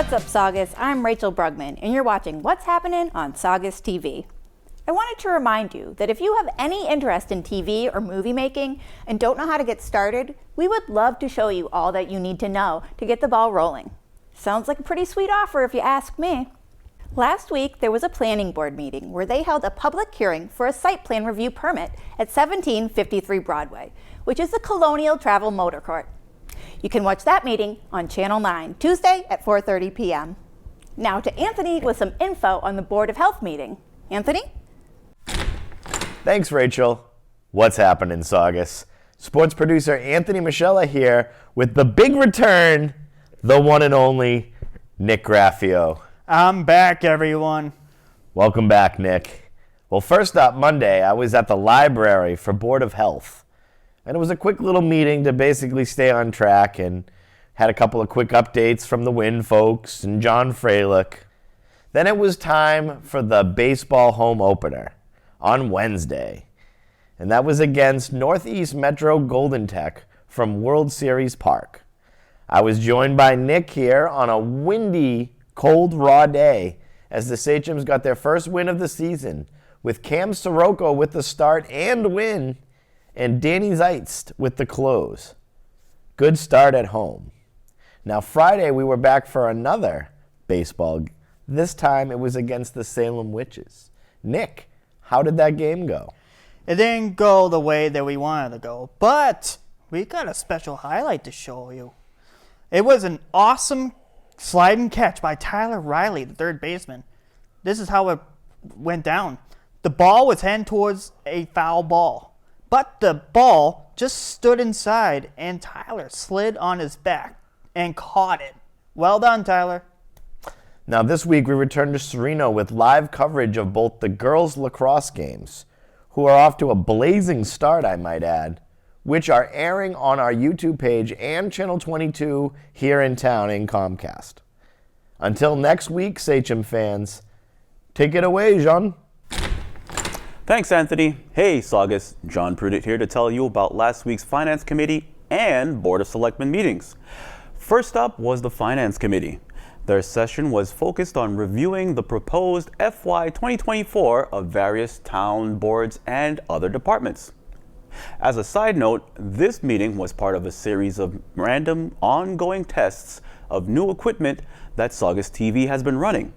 What's up, Saugus? I'm Rachel Brugman, and you're watching What's Happening on Saugus TV. I wanted to remind you that if you have any interest in TV or movie making and don't know how to get started, we would love to show you all that you need to know to get the ball rolling. Sounds like a pretty sweet offer if you ask me. Last week, there was a planning board meeting where they held a public hearing for a site plan review permit at 1753 Broadway, which is the Colonial Travel Motor Court. You can watch that meeting on Channel 9, Tuesday at 4:30 p.m. Now to Anthony with some info on the Board of Health meeting. Anthony? Thanks, Rachel. What's happening, Saugus? Sports producer Anthony Michella here with the big return, the one and only Nick Graffio. I'm back, everyone. Welcome back, Nick. Well, first up, Monday, I was at the library for Board of Health. And it was a quick little meeting to basically stay on track and had a couple of quick updates from the Wynn folks and John Fralick. Then it was time for the baseball home opener on Wednesday. And that was against Northeast Metro Golden Tech from World Series Park. I was joined by Nick here on a windy, cold, raw day as the Sachems got their first win of the season with Cam Sirocco with the start and win, and Danny Zeitz with the close. Good start at home. Now Friday we were back for another baseball. This time it was against the Salem Witches. Nick, how did that game go? It didn't go the way that we wanted to go, but we got a special highlight to show you. It was an awesome sliding catch by Tyler Riley, the third baseman. This is how it went down. The ball was heading towards a foul ball, but the ball just stood inside and Tyler slid on his back and caught it. Well done, Tyler. Now this week we return to Sereno with live coverage of both the girls' lacrosse games, who are off to a blazing start, I might add, which are airing on our YouTube page and Channel 22 here in town in Comcast. Until next week, Sachem fans, take it away, Jean. Thanks, Anthony. Hey, Saugus. John Prudent here to tell you about last week's Finance Committee and Board of Selectmen meetings. First up was the Finance Committee. Their session was focused on reviewing the proposed FY 2024 of various town boards and other departments. As a side note, this meeting was part of a series of random ongoing tests of new equipment that Saugus TV has been running.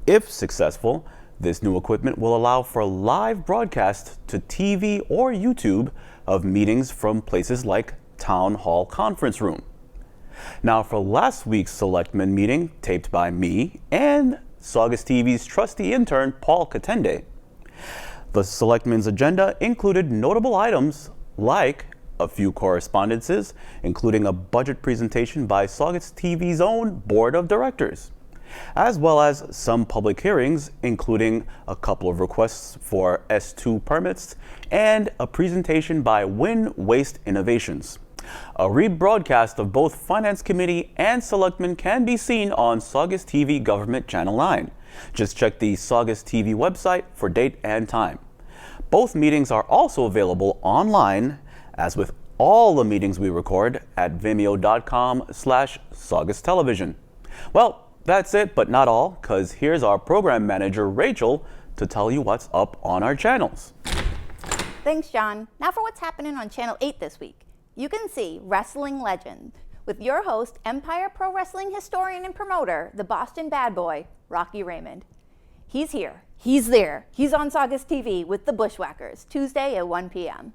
If successful, this new equipment will allow for live broadcast to TV or YouTube of meetings from places like Town Hall Conference Room. Now for last week's Selectmen meeting, taped by me and Saugus TV's trusty intern, Paul Katende. The Selectmen's agenda included notable items like a few correspondences, including a budget presentation by Saugus TV's own Board of Directors, as well as some public hearings, including a couple of requests for S2 permits and a presentation by Wynn Waste Innovations. A rebroadcast of both Finance Committee and Selectmen can be seen on Saugus TV Government Channel 9. Just check the Saugus TV website for date and time. Both meetings are also available online, as with all the meetings we record, at vimeo.com/Saugus Television. Well, that's it, but not all, because here's our program manager, Rachel, to tell you what's up on our channels. Thanks, John. Now for what's happening on Channel 8 this week. You can see Wrestling Legend with your host, Empire Pro Wrestling historian and promoter, the Boston Bad Boy, Rocky Raymond. He's here. He's there. He's on Saugus TV with the Bushwhackers, Tuesday at 1 p.m.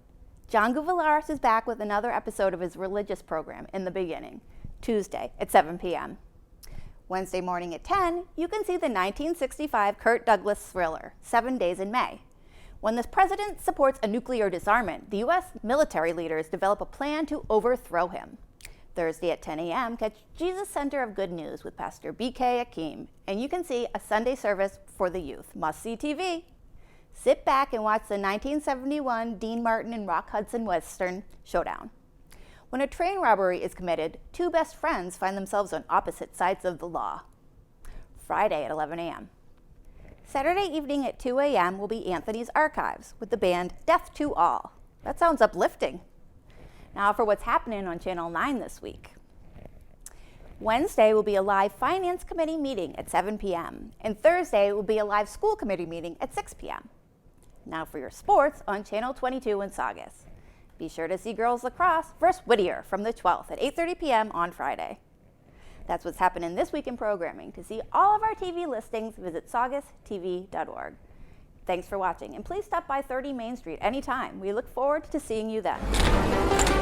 John Gouvellaris is back with another episode of his religious program, In the Beginning, Tuesday at 7 p.m. Wednesday morning at 10, you can see the 1965 Kirk Douglas thriller, 7 Days in May. When the president supports a nuclear disarmament, the U.S. military leaders develop a plan to overthrow him. Thursday at 10 a.m., catch Jesus Center of Good News with Pastor B.K. Akeem, and you can see a Sunday service for the youth. Must-see TV. Sit back and watch the 1971 Dean Martin and Rock Hudson Western Showdown. When a train robbery is committed, two best friends find themselves on opposite sides of the law. Friday at 11 a.m. Saturday evening at 2 a.m. will be Anthony's Archives with the band Death to All. That sounds uplifting. Now for what's happening on Channel 9 this week. Wednesday will be a live Finance Committee meeting at 7 p.m. And Thursday will be a live School Committee meeting at 6 p.m. Now for your sports on Channel 22 in Saugus. Be sure to see girls lacrosse versus Whittier from the 12th at 8:30 p.m. on Friday. That's what's happening this week in programming. To see all of our TV listings, visit saugustv.org. Thanks for watching, and please stop by 30 Main Street anytime. We look forward to seeing you then.